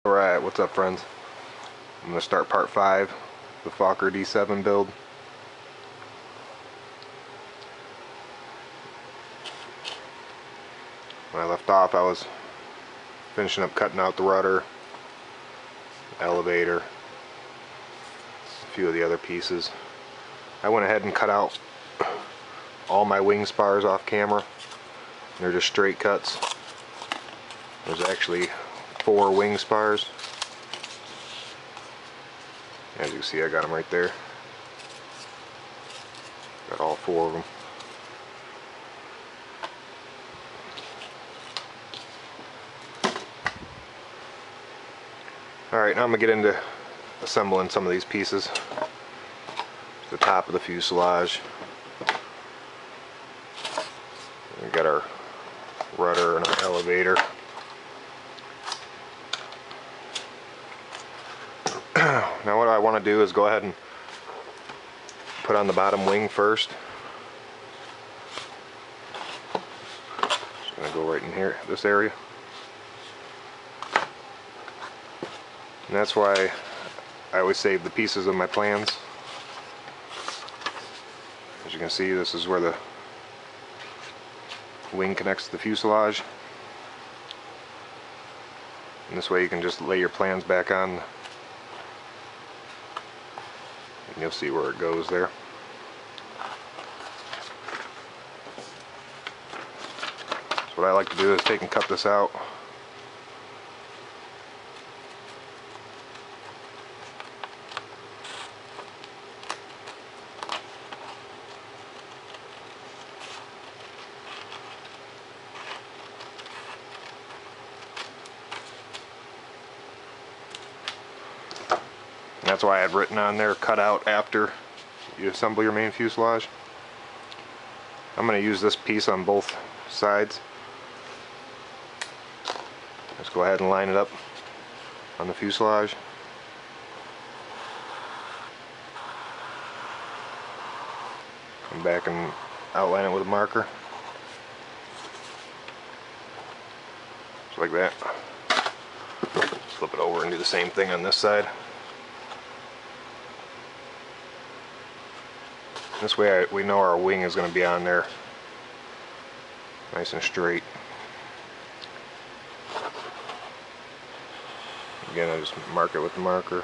Alright, what's up friends? I'm going to start part 5, the Fokker D7 build. When I left off I was finishing up cutting out the rudder, elevator, a few of the other pieces. I went ahead and cut out all my wing spars off camera. They're just straight cuts. There's actually 4 wing spars. As you can see, I got them right there. Got all 4 of them. Alright, now I'm going to get into assembling some of these pieces. The top of the fuselage. We got our rudder and our elevator. Now what I want to do is go ahead and put on the bottom wing first. Just going to go right in here, this area. And that's why I always save the pieces of my plans. As you can see, this is where the wing connects to the fuselage. And this way you can just lay your plans back on and you'll see where it goes there. So what I like to do is take and cut this out. And that's why I've written on there, cut out after you assemble your main fuselage. I'm going to use this piece on both sides. Let's go ahead and line it up on the fuselage. Come back and outline it with a marker. Just like that. Flip it over and do the same thing on this side. This way we know our wing is going to be on there nice and straight. Again, I just mark it with the marker.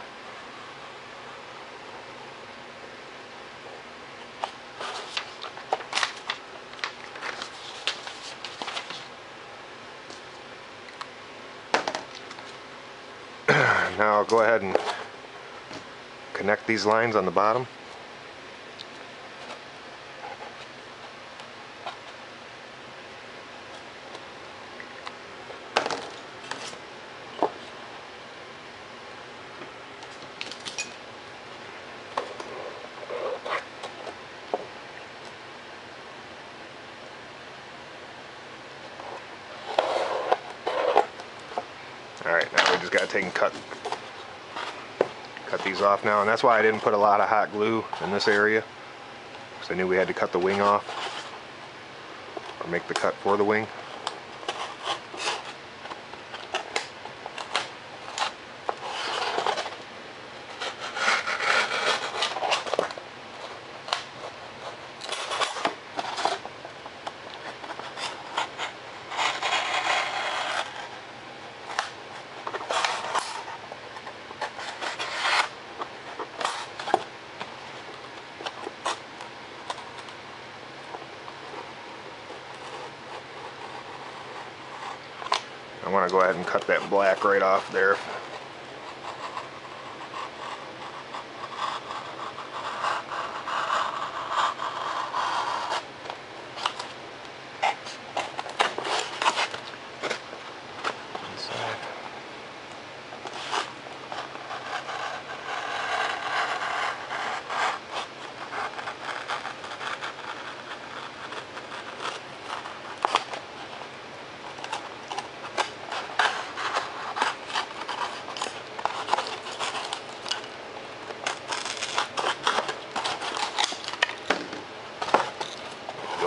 Now I'll go ahead and connect these lines on the bottom. Alright, now we just got to take and cut these off now, and that's why I didn't put a lot of hot glue in this area, because I knew we had to cut the wing off, or make the cut for the wing. I want to go ahead and cut that black right off there.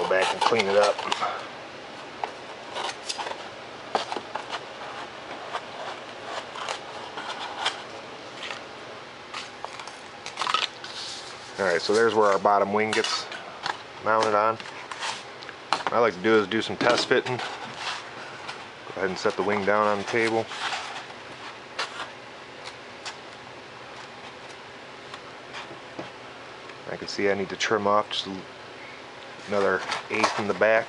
Back and clean it up. Alright, so there's where our bottom wing gets mounted on. What I like to do is do some test fitting. Go ahead and set the wing down on the table. I can see I need to trim off just another 1/8 in the back.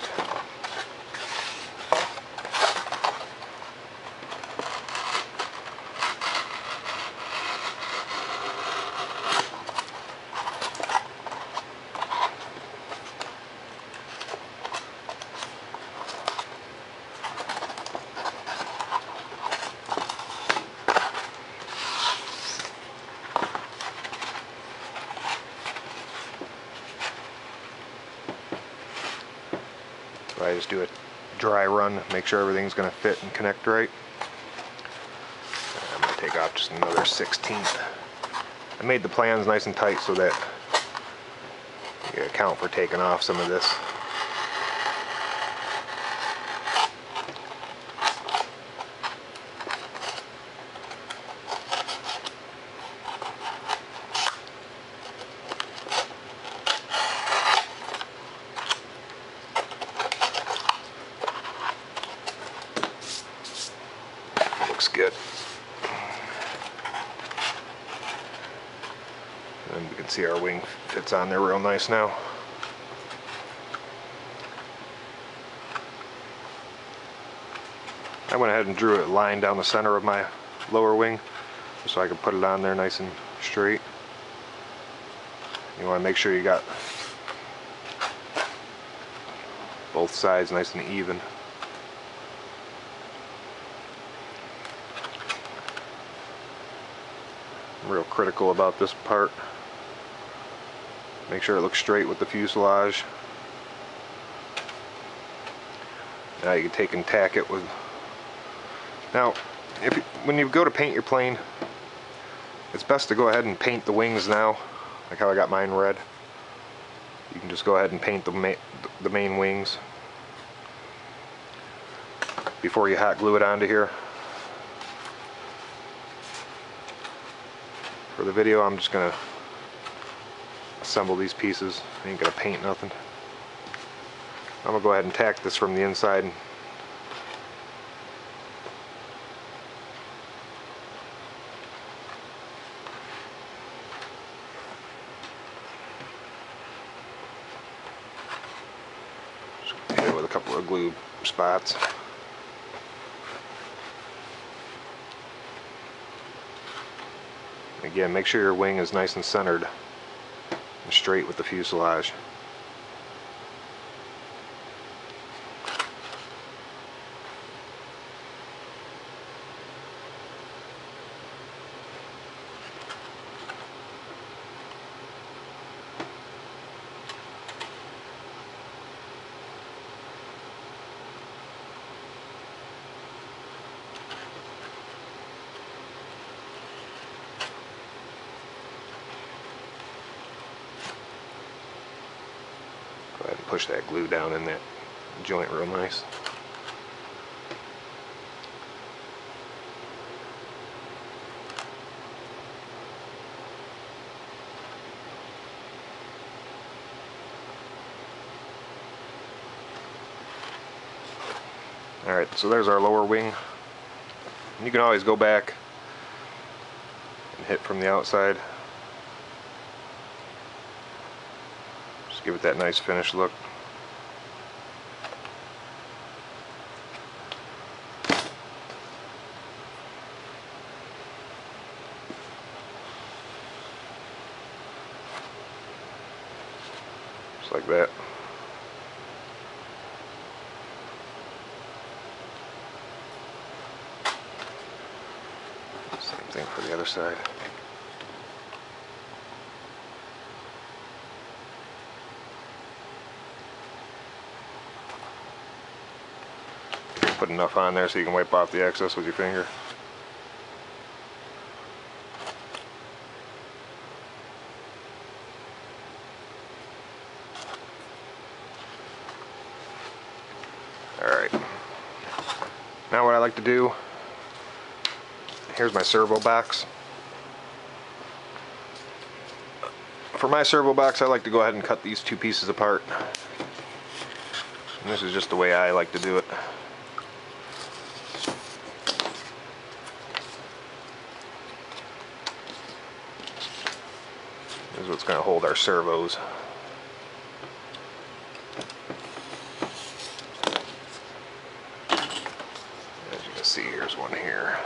So I just do a dry run, make sure everything's going to fit and connect right. I'm going to take off just another 1/16. I made the plans nice and tight so that you account for taking off some of this. Looks good. And we can see our wing fits on there real nice now. I went ahead and drew a line down the center of my lower wing so I could put it on there nice and straight. You want to make sure you got both sides nice and even. I'm real critical about this part. Make sure it looks straight with the fuselage. Now you can take and tack it with. Now, when you go to paint your plane, it's best to go ahead and paint the wings now, like how I got mine red. You can just go ahead and paint the main wings before you hot glue it onto here. For the video, I'm just gonna assemble these pieces. I ain't gonna paint nothing. I'm gonna go ahead and tack this from the inside. Just hit it with a couple of glue spots. Again, make sure your wing is nice and centered and straight with the fuselage. Go ahead and push that glue down in that joint real nice. Alright, so there's our lower wing. You can always go back and hit from the outside. Just give it that nice finished look. Just like that. Same thing for the other side. Put enough on there so you can wipe off the excess with your finger. Alright. Now what I like to do, here's my servo box. for my servo box, I like to go ahead and cut these two pieces apart. And this is just the way I like to do it. This is what's going to hold our servos. As you can see, here's one here.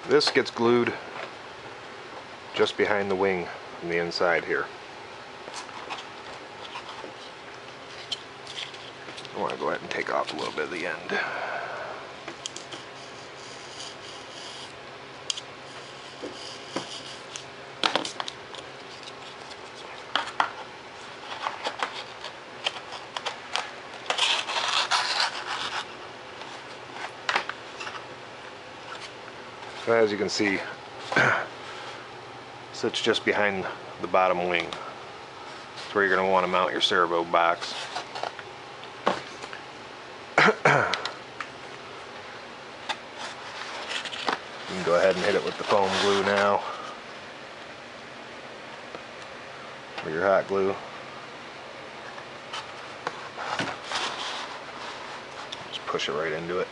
This gets glued just behind the wing on the inside here. I want to go ahead and take off a little bit of the end. So as you can see, sits just behind the bottom wing. That's where you're going to want to mount your servo box. You can go ahead and hit it with the foam glue now, or your hot glue. Just push it right into it.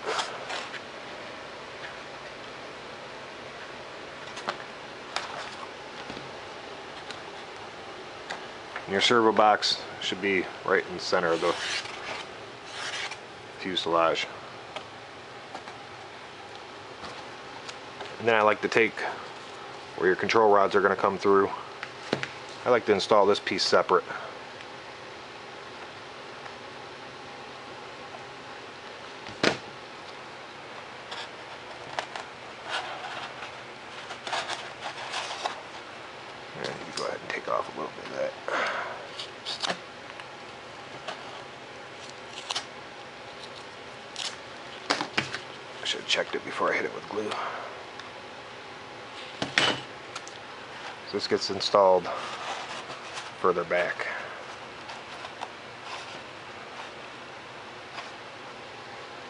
And your servo box should be right in the center of the fuselage. And then I like to take where your control rods are going to come through. I like to install this piece separate. And you go ahead and take off a little bit of that. I should have checked it before I hit it with glue. So this gets installed further back.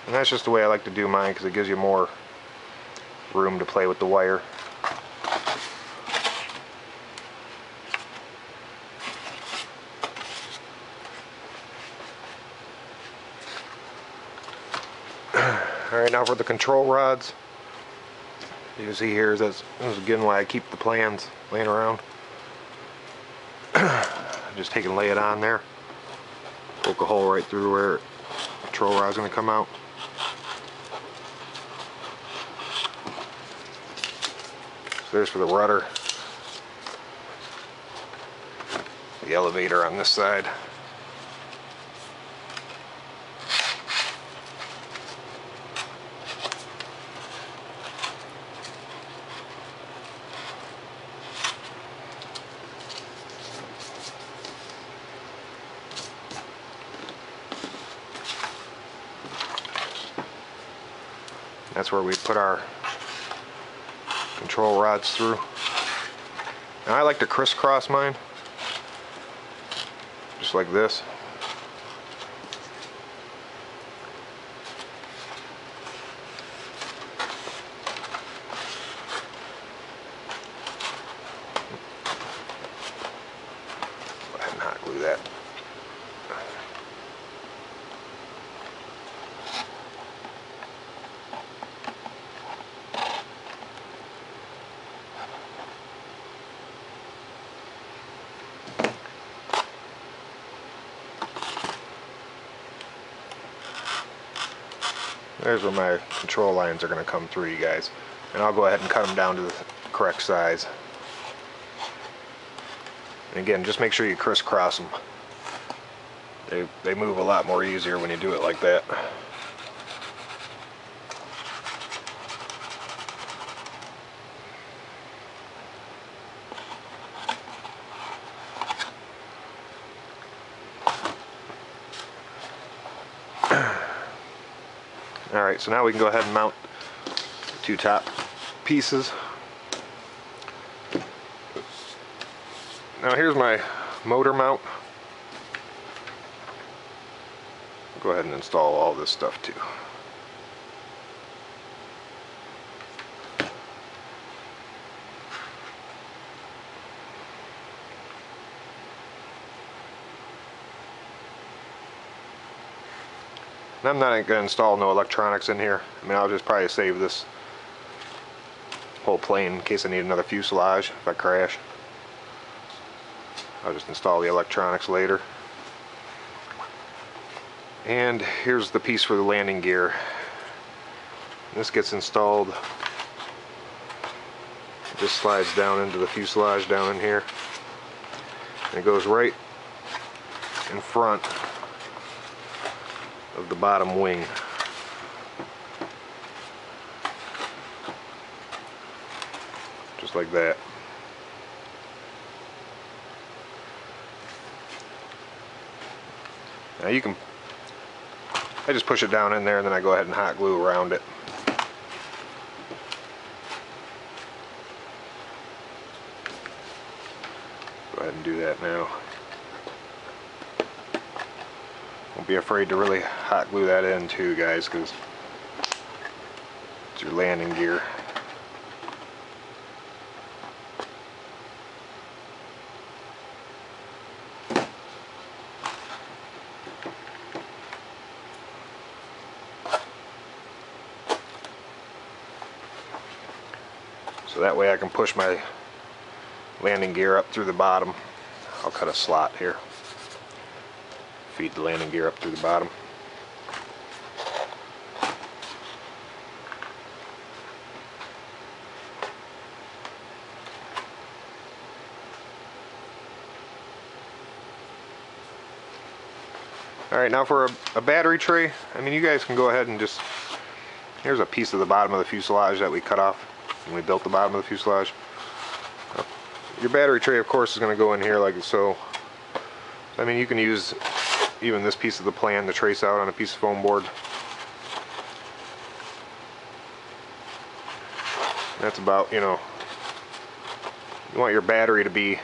And that's just the way I like to do mine, because it gives you more room to play with the wire. Alright, now for the control rods. You can see here, this is again why I keep the plans laying around. Just take and lay it on there. Poke a hole right through where the control rod's going to come out. So there's for the rudder. The elevator on this side. That's where we put our control rods through. Now I like to crisscross mine, just like this. Go ahead and hot glue that. There's where my control lines are going to come through, you guys. And I'll go ahead and cut them down to the correct size. And again, just make sure you crisscross them. They move a lot more easier when you do it like that. Alright, so now we can go ahead and mount the two top pieces. Now here's my motor mount. Go ahead and install all this stuff too. And I'm not going to install no electronics in here. I mean, I'll just probably save this whole plane in case I need another fuselage if I crash. I'll just install the electronics later. And here's the piece for the landing gear. This gets installed. It just slides down into the fuselage down in here. And it goes right in front of the bottom wing. Just like that. Now you can, I just push it down in there and then I go ahead and hot glue around it. Go ahead and do that now. Don't be afraid to really hot glue that in too, guys, because it's your landing gear. So that way I can push my landing gear up through the bottom. I'll cut a slot here. Feed the landing gear up through the bottom. Alright, now for a battery tray, I mean, you guys can go ahead and just, here's a piece of the bottom of the fuselage that we cut off when we built the bottom of the fuselage. Your battery tray, of course, is going to go in here like so. I mean, you can use even this piece of the plan to trace out on a piece of foam board. That's about, you know, you want your battery to be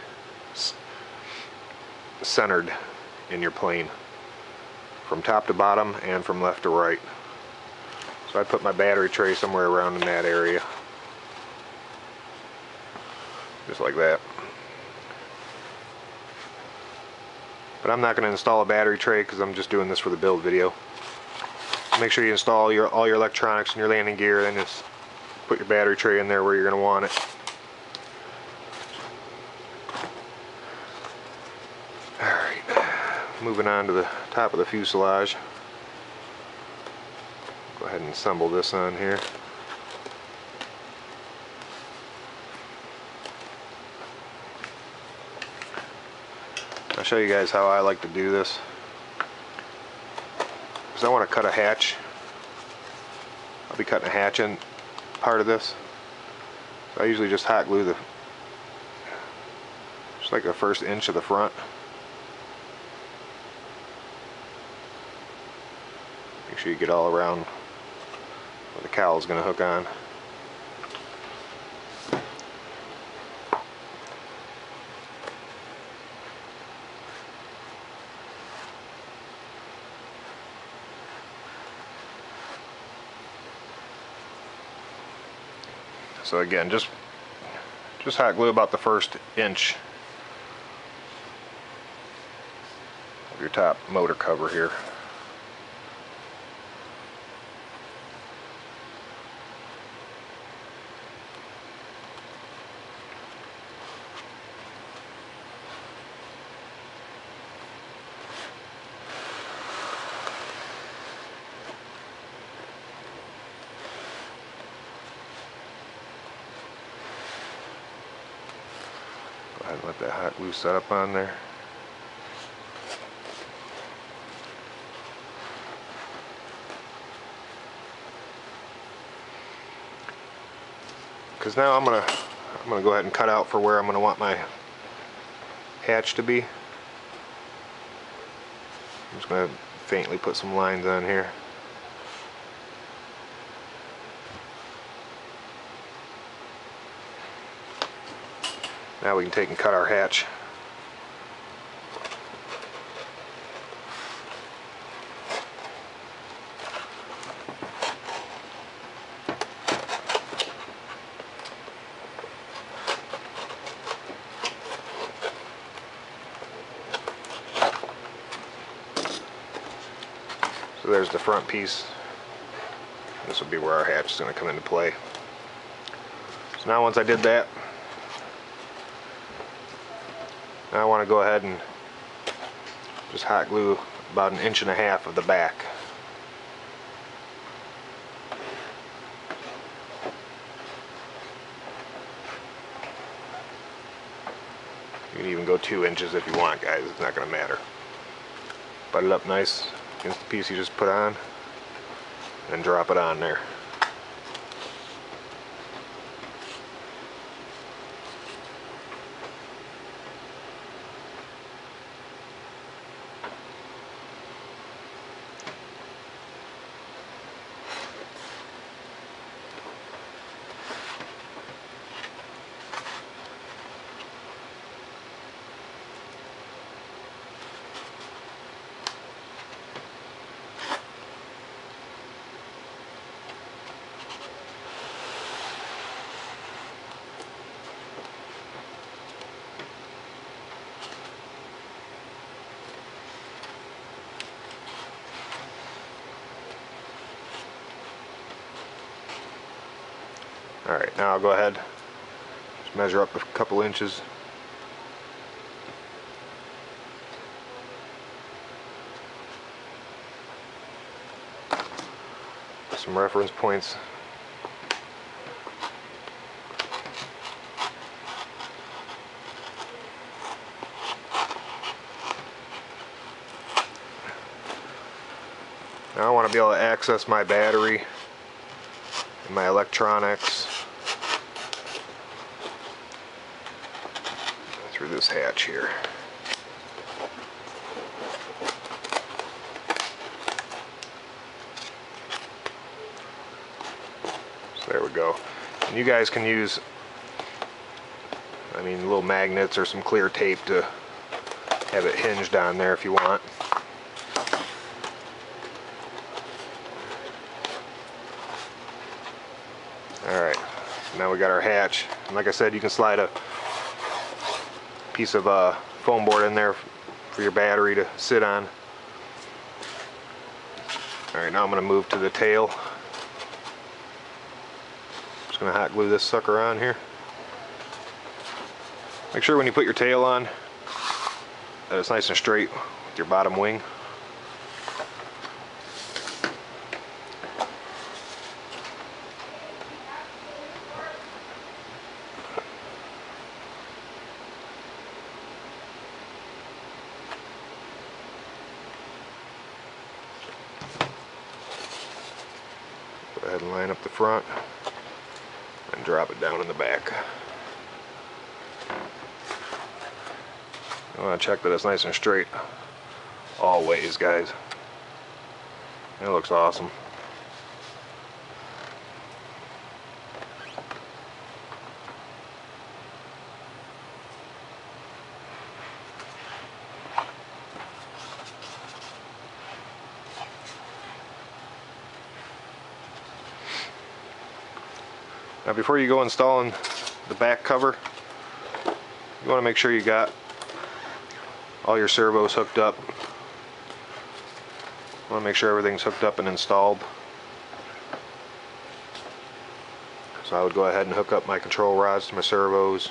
centered in your plane from top to bottom and from left to right. So I put my battery tray somewhere around in that area. Just like that. But I'm not going to install a battery tray because I'm just doing this for the build video. Make sure you install all your electronics and your landing gear, then just put your battery tray in there where you're going to want it. Alright, moving on to the top of the fuselage. Go ahead and assemble this on here. I'll show you guys how I like to do this. Because I want to cut a hatch. I'll be cutting a hatch in part of this. So I usually just hot glue just like the first inch of the front. Make sure you get all around where the cowl is going to hook on. So again, just hot glue about the first inch of your top motor cover here. Go ahead and let that hot glue set up on there. Because now I'm gonna go ahead and cut out for where I'm gonna want my hatch to be. I'm just gonna faintly put some lines on here. Now we can take and cut our hatch. So there's the front piece. This will be where our hatch is going to come into play. So now once I did that, now I want to go ahead and just hot glue about 1.5 inches of the back. You can even go 2 inches if you want, guys. It's not going to matter. Butt it up nice against the piece you just put on, and drop it on there. Alright, now I'll go ahead, just measure up a couple inches. Some reference points. Now I want to be able to access my battery and my electronics through this hatch here. So there we go. And you guys can use, little magnets or some clear tape to have it hinged on there if you want. Alright, now we got our hatch. And like I said, you can slide a piece of foam board in there for your battery to sit on. Alright, now I'm going to move to the tail. Just going to hot glue this sucker on here. Make sure when you put your tail on that it's nice and straight with your bottom wing. Go ahead and line up the front and drop it down in the back. I want to check that it's nice and straight all ways, guys. It looks awesome. Now before you go installing the back cover, you want to make sure you got all your servos hooked up. You want to make sure everything's hooked up and installed. So I would go ahead and hook up my control rods to my servos.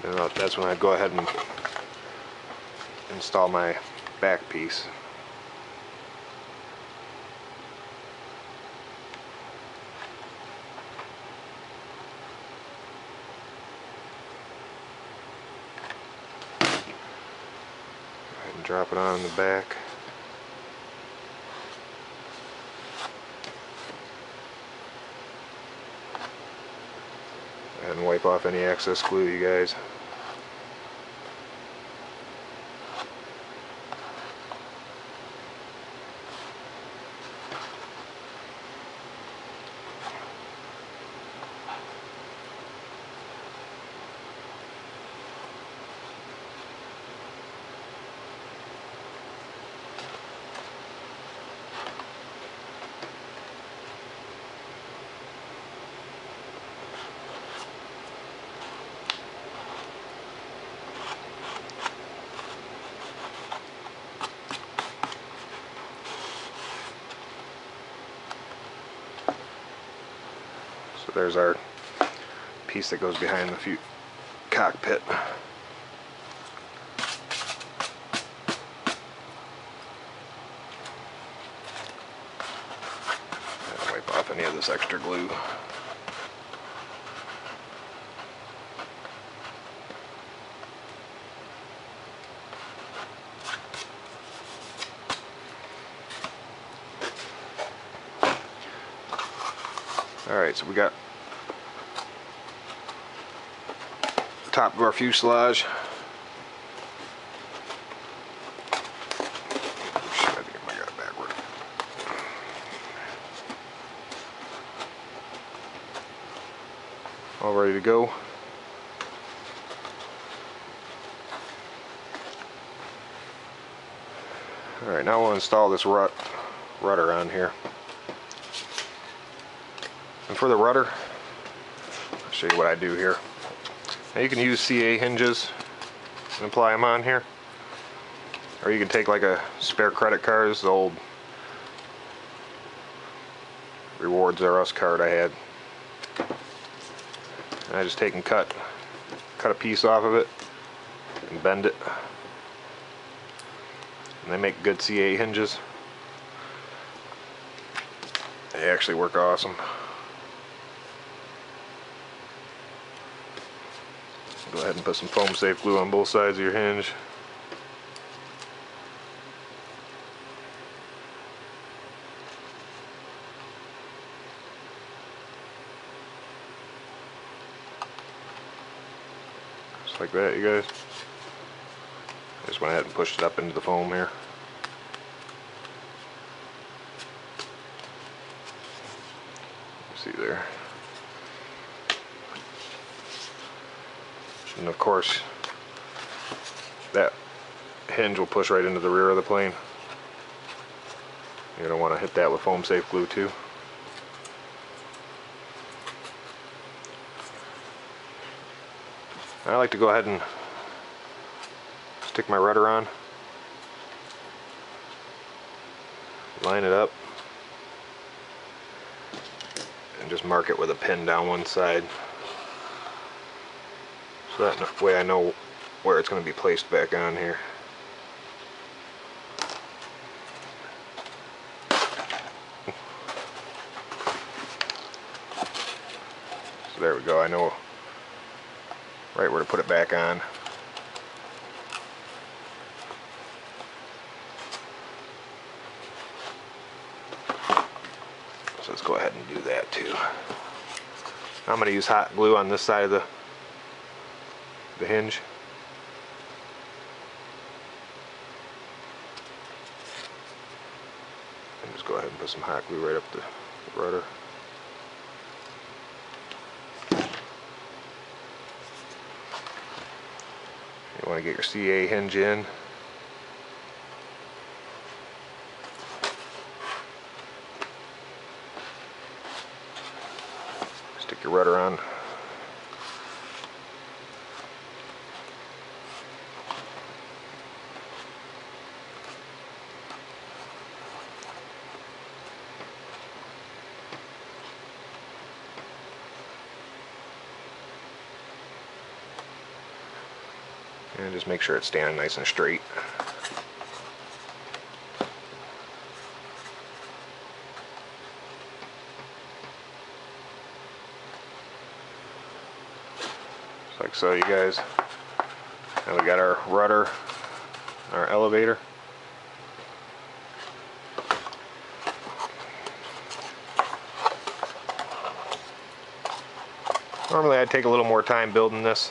And that's when I go ahead and install my back piece. Go ahead and drop it on in the back. Go ahead and wipe off any excess glue, you guys. So there's our piece that goes behind the cockpit. And wipe off any of this extra glue. Alright, so we got the top of our fuselage. Shit, I think I got it backward. All ready to go. Alright, now we'll install this rudder on here. And for the rudder, I'll show you what I do here. Now you can use CA hinges and apply them on here. Or you can take like a spare credit card. This is the old Rewards R Us card I had. And I just take and cut a piece off of it and bend it. And they make good CA hinges. They actually work awesome. Go ahead and put some foam safe glue on both sides of your hinge. Just like that, you guys. I just went ahead and pushed it up into the foam here. See there. And of course, that hinge will push right into the rear of the plane. You're going to want to hit that with foam safe glue too. I like to go ahead and stick my rudder on, line it up, and just mark it with a pin down one side. So that way I know where it's going to be placed back on here. So there we go, I know right where to put it back on. So let's go ahead and do that too. I'm going to use hot glue on this side of the hinge. And just go ahead and put some hot glue right up the rudder. You want to get your CA hinge in. Stick your rudder on. And just make sure it's standing nice and straight. Just like so, you guys. Now we got our rudder, our elevator. Normally I'd take a little more time building this.